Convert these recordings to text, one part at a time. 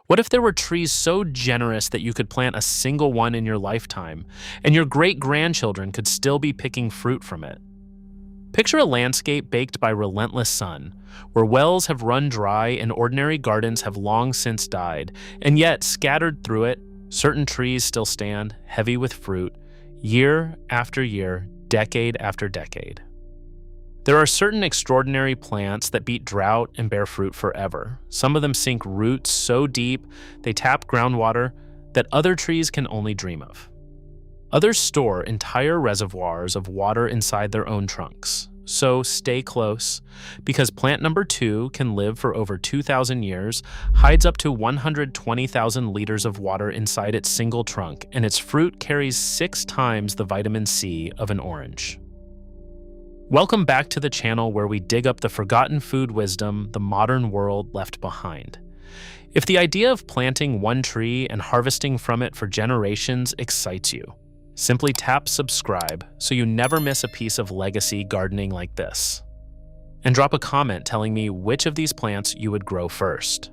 What if there were trees so generous that you could plant a single one in your lifetime, and your great-grandchildren could still be picking fruit from it? Picture a landscape baked by relentless sun, where wells have run dry and ordinary gardens have long since died, and yet, scattered through it, certain trees still stand, heavy with fruit, year after year, decade after decade. There are certain extraordinary plants that beat drought and bear fruit forever. Some of them sink roots so deep they tap groundwater that other trees can only dream of. Others store entire reservoirs of water inside their own trunks. So stay close, because plant number 2 can live for over 2,000 years, hides up to 120,000 liters of water inside its single trunk, and its fruit carries 6 times the vitamin C of an orange. Welcome back to the channel where we dig up the forgotten food wisdom the modern world left behind. If the idea of planting one tree and harvesting from it for generations excites you, simply tap subscribe so you never miss a piece of legacy gardening like this. And drop a comment telling me which of these plants you would grow first.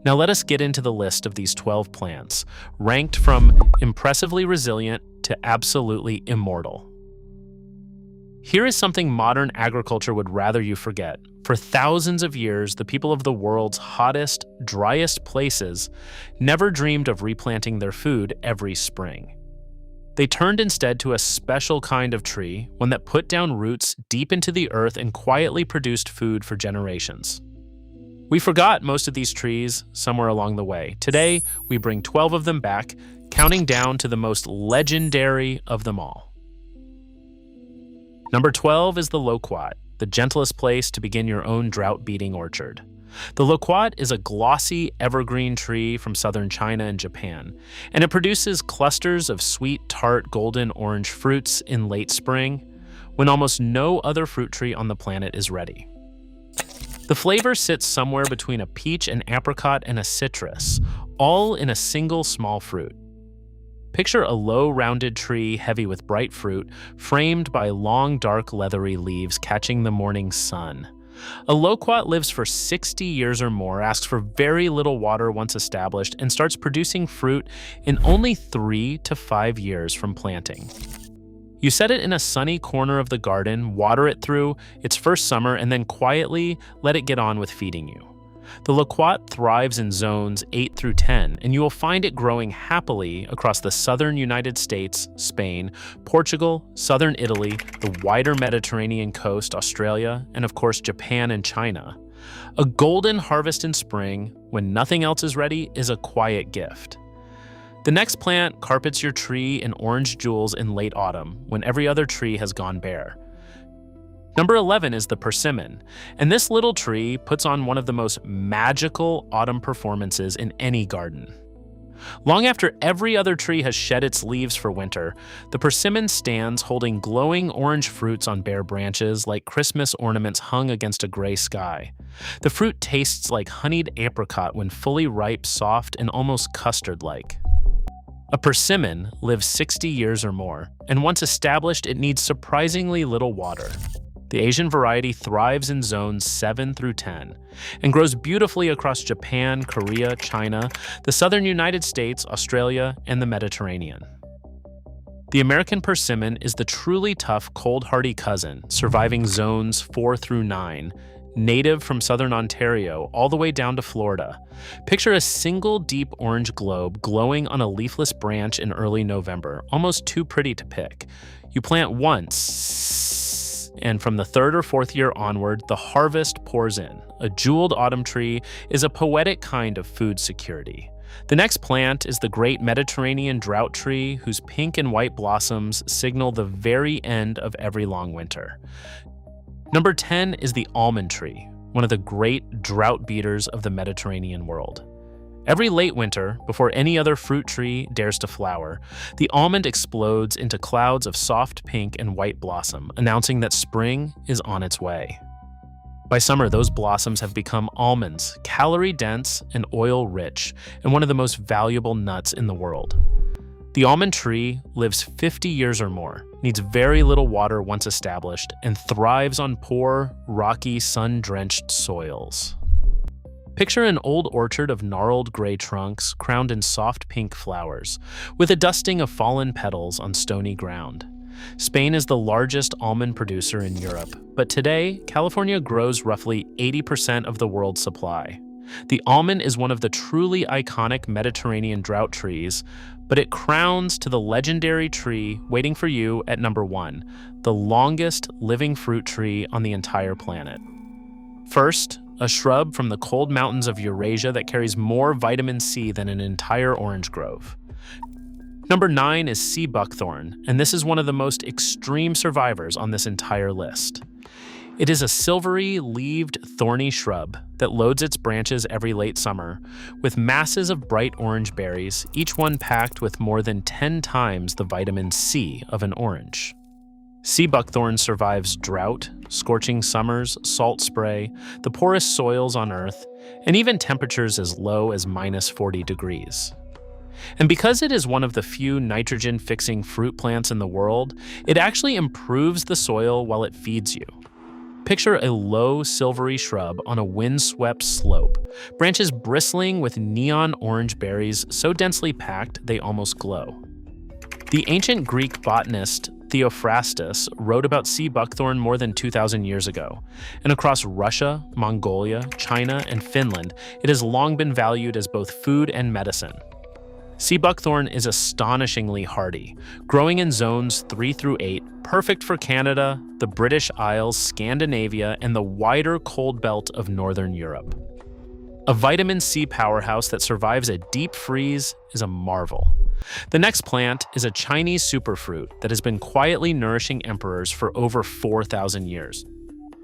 Now let us get into the list of these 12 plants, ranked from impressively resilient to absolutely immortal. Here is something modern agriculture would rather you forget. For thousands of years, the people of the world's hottest, driest places never dreamed of replanting their food every spring. They turned instead to a special kind of tree, one that put down roots deep into the earth and quietly produced food for generations. We forgot most of these trees somewhere along the way. Today, we bring 12 of them back, counting down to the most legendary of them all. Number 12 is the Loquat, the gentlest place to begin your own drought-beating orchard. The Loquat is a glossy, evergreen tree from southern China and Japan, and it produces clusters of sweet, tart, golden orange fruits in late spring, when almost no other fruit tree on the planet is ready. The flavor sits somewhere between a peach, an apricot, and a citrus, all in a single small fruit. Picture a low, rounded tree heavy with bright fruit, framed by long, dark, leathery leaves catching the morning sun. A Loquat lives for 60 years or more, asks for very little water once established, and starts producing fruit in only 3 to 5 years from planting. You set it in a sunny corner of the garden, water it through its first summer, and then quietly let it get on with feeding you. The Loquat thrives in zones 8 through 10, and you will find it growing happily across the southern United States, Spain, Portugal, southern Italy, the wider Mediterranean coast, Australia, and of course Japan and China. A golden harvest in spring, when nothing else is ready, is a quiet gift. The next plant carpets your tree in orange jewels in late autumn, when every other tree has gone bare. Number 11 is the Persimmon, and this little tree puts on one of the most magical autumn performances in any garden. Long after every other tree has shed its leaves for winter, the persimmon stands holding glowing orange fruits on bare branches like Christmas ornaments hung against a gray sky. The fruit tastes like honeyed apricot when fully ripe, soft, and almost custard-like. A persimmon lives 60 years or more, and once established, it needs surprisingly little water. The Asian variety thrives in zones 7 through 10 and grows beautifully across Japan, Korea, China, the southern United States, Australia, and the Mediterranean. The American persimmon is the truly tough, cold-hardy cousin, surviving zones 4 through 9, native from southern Ontario all the way down to Florida. Picture a single deep orange globe glowing on a leafless branch in early November, almost too pretty to pick. You plant once, and from the 3rd or 4th year onward, the harvest pours in. A jeweled autumn tree is a poetic kind of food security. The next plant is the great Mediterranean drought tree, whose pink and white blossoms signal the very end of every long winter. Number 10 is the almond tree, one of the great drought beaters of the Mediterranean world. Every late winter, before any other fruit tree dares to flower, the almond explodes into clouds of soft pink and white blossom, announcing that spring is on its way. By summer, those blossoms have become almonds, calorie-dense and oil-rich, and one of the most valuable nuts in the world. The almond tree lives 50 years or more, needs very little water once established, and thrives on poor, rocky, sun-drenched soils. Picture an old orchard of gnarled gray trunks crowned in soft pink flowers, with a dusting of fallen petals on stony ground. Spain is the largest almond producer in Europe, but today, California grows roughly 80% of the world's supply. The almond is one of the truly iconic Mediterranean drought trees, but it crowns to the legendary tree waiting for you at number 1, the longest living fruit tree on the entire planet. First, a shrub from the cold mountains of Eurasia that carries more vitamin C than an entire orange grove. Number 9 is sea buckthorn, and this is one of the most extreme survivors on this entire list. It is a silvery-leaved, thorny shrub that loads its branches every late summer, with masses of bright orange berries, each one packed with more than 10 times the vitamin C of an orange. Sea buckthorn survives drought, scorching summers, salt spray, the poorest soils on Earth, and even temperatures as low as -40 degrees. And because it is one of the few nitrogen-fixing fruit plants in the world, it actually improves the soil while it feeds you. Picture a low, silvery shrub on a windswept slope, branches bristling with neon orange berries so densely packed they almost glow. The ancient Greek botanist Theophrastus wrote about sea buckthorn more than 2,000 years ago, and across Russia, Mongolia, China, and Finland, it has long been valued as both food and medicine. Sea buckthorn is astonishingly hardy, growing in zones 3 through 8, perfect for Canada, the British Isles, Scandinavia, and the wider cold belt of Northern Europe. A vitamin C powerhouse that survives a deep freeze is a marvel. The next plant is a Chinese superfruit that has been quietly nourishing emperors for over 4,000 years.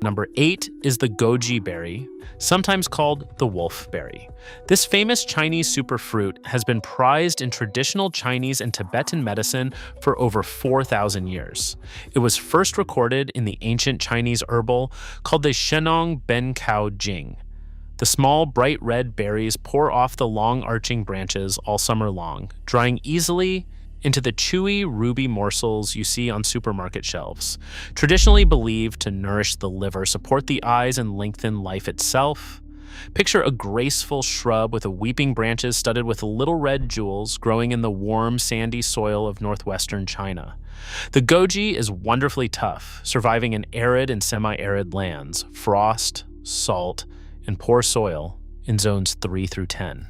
Number 8 is the goji berry, sometimes called the wolfberry. This famous Chinese superfruit has been prized in traditional Chinese and Tibetan medicine for over 4,000 years. It was first recorded in the ancient Chinese herbal called the Shenong Bencao Jing. The small, bright red berries pour off the long arching branches all summer long, drying easily into the chewy, ruby morsels you see on supermarket shelves, traditionally believed to nourish the liver, support the eyes, and lengthen life itself. Picture a graceful shrub with weeping branches studded with little red jewels growing in the warm, sandy soil of northwestern China. The goji is wonderfully tough, surviving in arid and semi-arid lands, frost, salt, and poor soil in zones 3 through 10.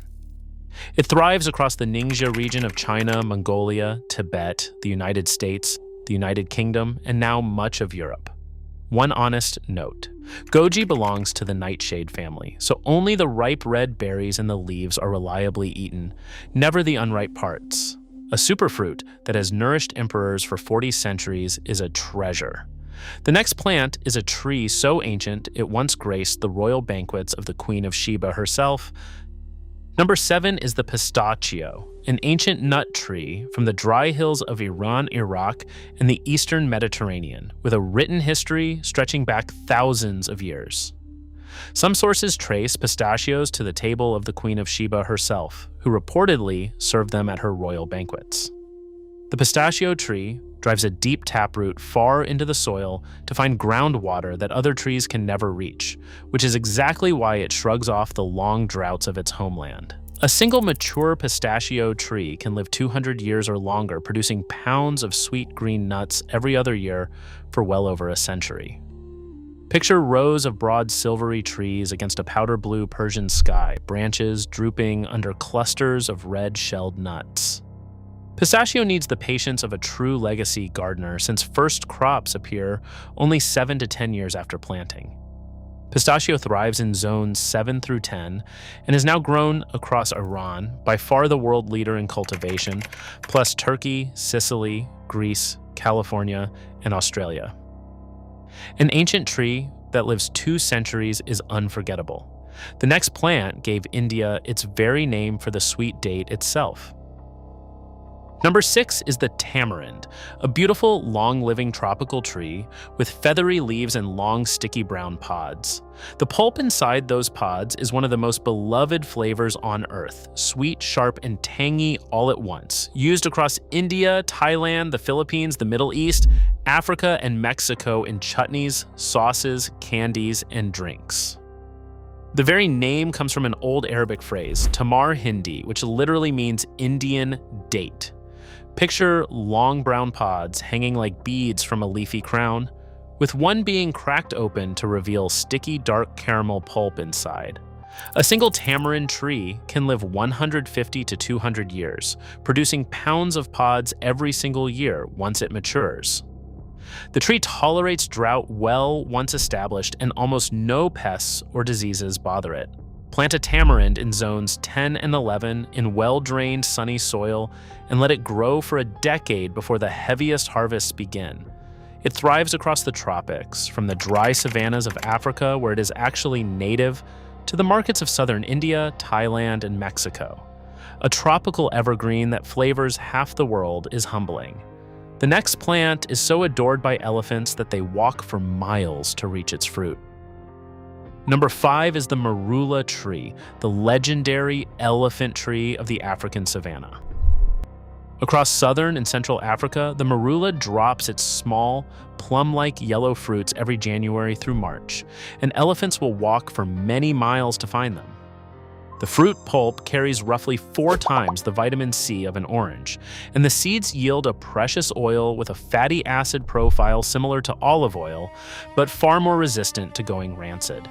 It thrives across the Ningxia region of China, Mongolia, Tibet, the United States, the United Kingdom, and now much of Europe. One honest note: goji belongs to the nightshade family, so only the ripe red berries and the leaves are reliably eaten, never the unripe parts. A superfruit that has nourished emperors for 40 centuries is a treasure. The next plant is a tree so ancient it once graced the royal banquets of the Queen of Sheba herself. Number 7 is the pistachio, an ancient nut tree from the dry hills of Iran, Iraq, and the eastern Mediterranean, with a written history stretching back thousands of years. Some sources trace pistachios to the table of the Queen of Sheba herself, who reportedly served them at her royal banquets. The pistachio tree drives a deep taproot far into the soil to find groundwater that other trees can never reach, which is exactly why it shrugs off the long droughts of its homeland. A single mature pistachio tree can live 200 years or longer, producing pounds of sweet green nuts every other year for well over a century. Picture rows of broad silvery trees against a powder blue Persian sky, branches drooping under clusters of red-shelled nuts. Pistachio needs the patience of a true legacy gardener since first crops appear only 7 to 10 years after planting. Pistachio thrives in zones 7 through 10 and is now grown across Iran, by far the world leader in cultivation, plus Turkey, Sicily, Greece, California, and Australia. An ancient tree that lives 2 centuries is unforgettable. The next plant gave India its very name for the sweet date itself. Number 6 is the tamarind, a beautiful, long-living tropical tree with feathery leaves and long, sticky brown pods. The pulp inside those pods is one of the most beloved flavors on Earth, sweet, sharp, and tangy all at once, used across India, Thailand, the Philippines, the Middle East, Africa, and Mexico in chutneys, sauces, candies, and drinks. The very name comes from an old Arabic phrase, tamar hindi, which literally means Indian date. Picture long brown pods hanging like beads from a leafy crown, with one being cracked open to reveal sticky dark caramel pulp inside. A single tamarind tree can live 150 to 200 years, producing pounds of pods every single year once it matures. The tree tolerates drought well once established, and almost no pests or diseases bother it. Plant a tamarind in zones 10 and 11 in well-drained sunny soil and let it grow for a decade before the heaviest harvests begin. It thrives across the tropics, from the dry savannas of Africa, where it is actually native, to the markets of southern India, Thailand, and Mexico. A tropical evergreen that flavors half the world is humbling. The next plant is so adored by elephants that they walk for miles to reach its fruit. Number 5 is the Marula tree, the legendary elephant tree of the African savanna. Across southern and central Africa, the Marula drops its small, plum-like yellow fruits every January through March, and elephants will walk for many miles to find them. The fruit pulp carries roughly 4 times the vitamin C of an orange, and the seeds yield a precious oil with a fatty acid profile similar to olive oil, but far more resistant to going rancid.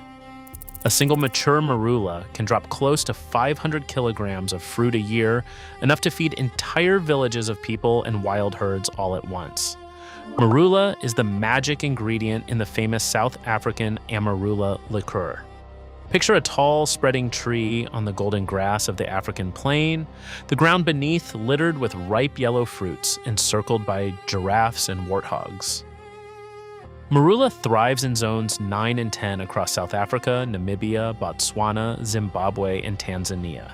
A single mature marula can drop close to 500 kilograms of fruit a year, enough to feed entire villages of people and wild herds all at once. Marula is the magic ingredient in the famous South African Amarula liqueur. Picture a tall, spreading tree on the golden grass of the African plain, the ground beneath littered with ripe yellow fruits, encircled by giraffes and warthogs. Marula thrives in zones 9 and 10 across South Africa, Namibia, Botswana, Zimbabwe, and Tanzania.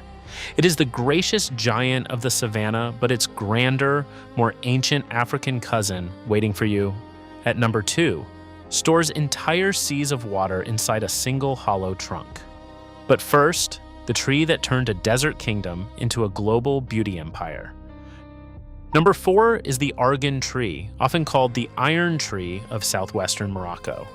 It is the gracious giant of the savanna, but its grander, more ancient African cousin, waiting for you at number 2, stores entire seas of water inside a single hollow trunk. But first, the tree that turned a desert kingdom into a global beauty empire. Number 4 is the Argan tree, often called the iron tree of southwestern Morocco.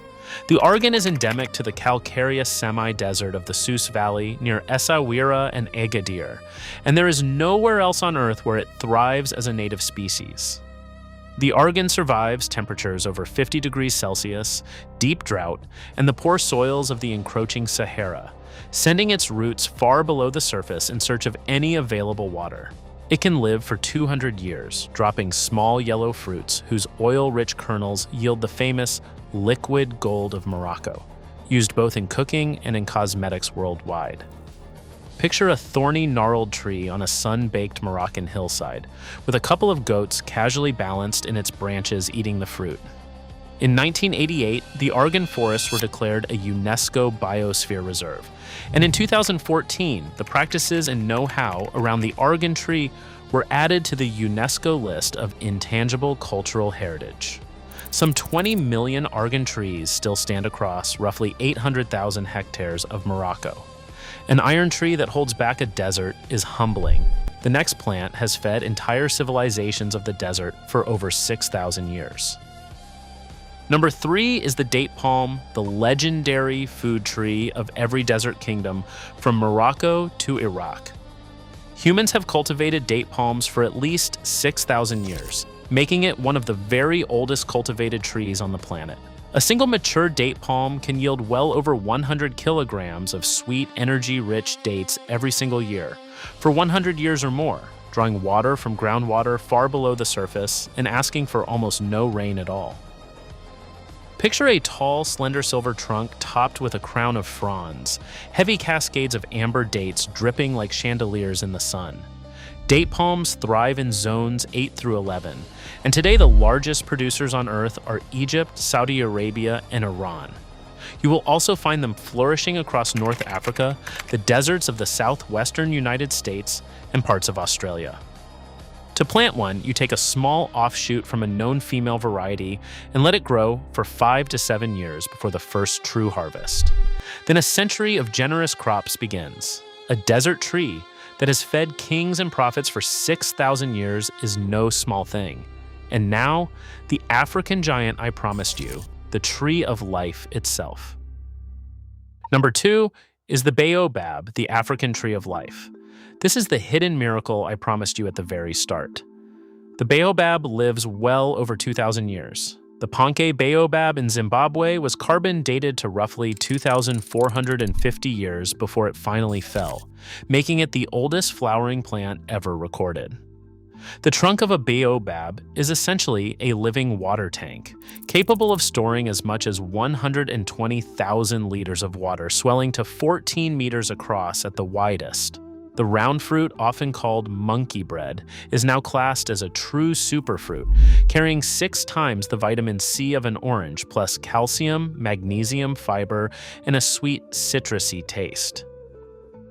The Argan is endemic to the calcareous semi-desert of the Souss Valley near Essaouira and Agadir, and there is nowhere else on Earth where it thrives as a native species. The Argan survives temperatures over 50 degrees Celsius, deep drought, and the poor soils of the encroaching Sahara, sending its roots far below the surface in search of any available water. It can live for 200 years, dropping small yellow fruits whose oil-rich kernels yield the famous liquid gold of Morocco, used both in cooking and in cosmetics worldwide. Picture a thorny, gnarled tree on a sun-baked Moroccan hillside, with a couple of goats casually balanced in its branches eating the fruit. In 1988, the Argan forests were declared a UNESCO biosphere reserve, and in 2014, the practices and know-how around the Argan tree were added to the UNESCO list of intangible cultural heritage. Some 20 million Argan trees still stand across roughly 800,000 hectares of Morocco. An iron tree that holds back a desert is humbling. The next plant has fed entire civilizations of the desert for over 6,000 years. Number 3 is the date palm, the legendary food tree of every desert kingdom from Morocco to Iraq. Humans have cultivated date palms for at least 6,000 years, making it one of the very oldest cultivated trees on the planet. A single mature date palm can yield well over 100 kilograms of sweet, energy-rich dates every single year, for 100 years or more, drawing water from groundwater far below the surface and asking for almost no rain at all. Picture a tall, slender silver trunk topped with a crown of fronds, heavy cascades of amber dates dripping like chandeliers in the sun. Date palms thrive in zones 8 through 11, and today the largest producers on Earth are Egypt, Saudi Arabia, and Iran. You will also find them flourishing across North Africa, the deserts of the southwestern United States, and parts of Australia. To plant one, you take a small offshoot from a known female variety and let it grow for 5 to 7 years before the first true harvest. Then a century of generous crops begins. A desert tree that has fed kings and prophets for 6,000 years is no small thing. And now, the African giant I promised you, the tree of life itself. Number 2 is the Baobab, the African tree of life. This is the hidden miracle I promised you at the very start. The Baobab lives well over 2,000 years. The Panke Baobab in Zimbabwe was carbon dated to roughly 2,450 years before it finally fell, making it the oldest flowering plant ever recorded. The trunk of a baobab is essentially a living water tank, capable of storing as much as 120,000 liters of water, swelling to 14 meters across at the widest. The round fruit, often called monkey bread, is now classed as a true superfruit, carrying 6 times the vitamin C of an orange, plus calcium, magnesium, fiber, and a sweet citrusy taste.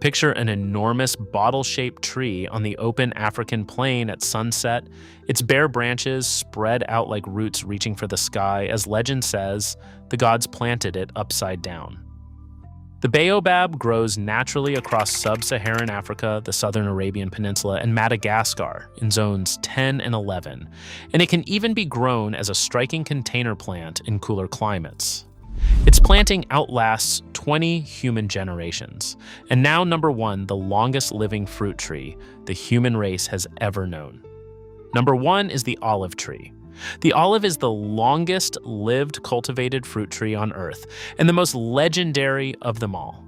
Picture an enormous bottle-shaped tree on the open African plain at sunset, its bare branches spread out like roots reaching for the sky. As legend says, the gods planted it upside down. The baobab grows naturally across sub-Saharan Africa, the southern Arabian Peninsula, and Madagascar in zones 10 and 11, and it can even be grown as a striking container plant in cooler climates. Its planting outlasts 20 human generations, and now number 1, the longest living fruit tree the human race has ever known. Number 1 is the olive tree. The olive is the longest lived cultivated fruit tree on Earth, and the most legendary of them all.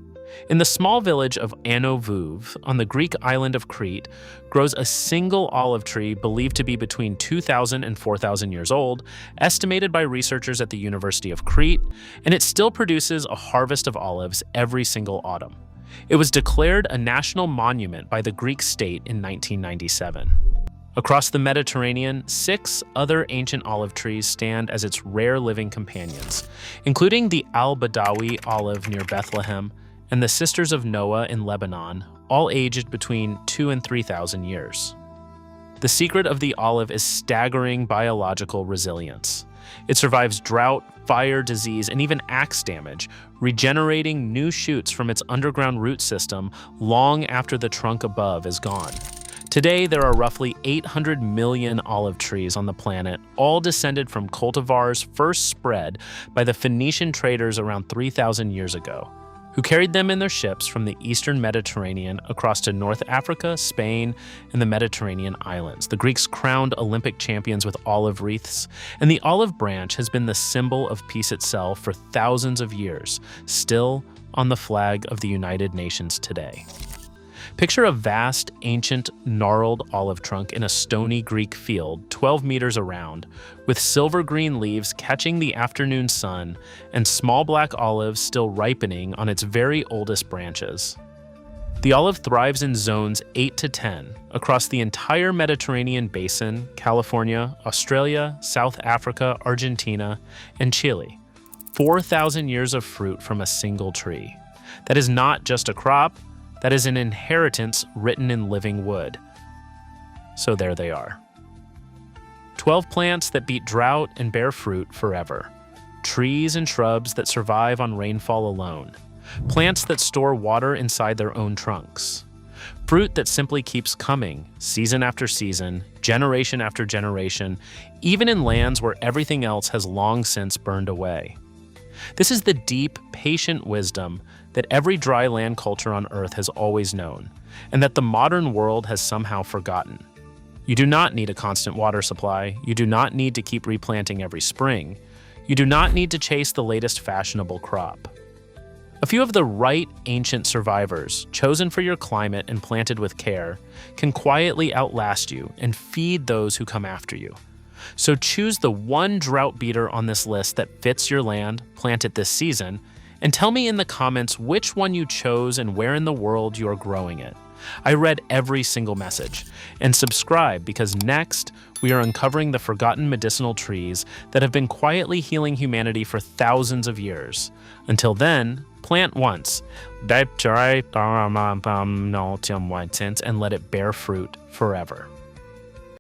In the small village of Vouves, on the Greek island of Crete, grows a single olive tree believed to be between 2,000 and 4,000 years old, estimated by researchers at the University of Crete, and it still produces a harvest of olives every single autumn. It was declared a national monument by the Greek state in 1997. Across the Mediterranean, 6 other ancient olive trees stand as its rare living companions, including the al-Badawi olive near Bethlehem and the Sisters of Noah in Lebanon, all aged between 2,000 and 3,000 years. The secret of the olive is staggering biological resilience. It survives drought, fire, disease, and even axe damage, regenerating new shoots from its underground root system long after the trunk above is gone. Today, there are roughly 800 million olive trees on the planet, all descended from cultivars first spread by the Phoenician traders around 3,000 years ago, who carried them in their ships from the eastern Mediterranean across to North Africa, Spain, and the Mediterranean islands. The Greeks crowned Olympic champions with olive wreaths, and the olive branch has been the symbol of peace itself for thousands of years, still on the flag of the United Nations today. Picture a vast, ancient, gnarled olive trunk in a stony Greek field, 12 meters around, with silver-green leaves catching the afternoon sun and small black olives still ripening on its very oldest branches. The olive thrives in zones 8 to 10 across the entire Mediterranean basin, California, Australia, South Africa, Argentina, and Chile. 4,000 years of fruit from a single tree. That is not just a crop. That is an inheritance written in living wood. So there they are. 12 plants that beat drought and bear fruit forever. Trees and shrubs that survive on rainfall alone. Plants that store water inside their own trunks. Fruit that simply keeps coming, season after season, generation after generation, even in lands where everything else has long since burned away. This is the deep, patient wisdom that every dry land culture on Earth has always known, and that the modern world has somehow forgotten. You do not need a constant water supply. You do not need to keep replanting every spring. You do not need to chase the latest fashionable crop. A few of the right ancient survivors, chosen for your climate and planted with care, can quietly outlast you and feed those who come after you. So choose the one drought beater on this list that fits your land, plant it this season, and tell me in the comments which one you chose and where in the world you are growing it. I read every single message. And subscribe, because next we are uncovering the forgotten medicinal trees that have been quietly healing humanity for thousands of years. Until then, plant once, and let it bear fruit forever.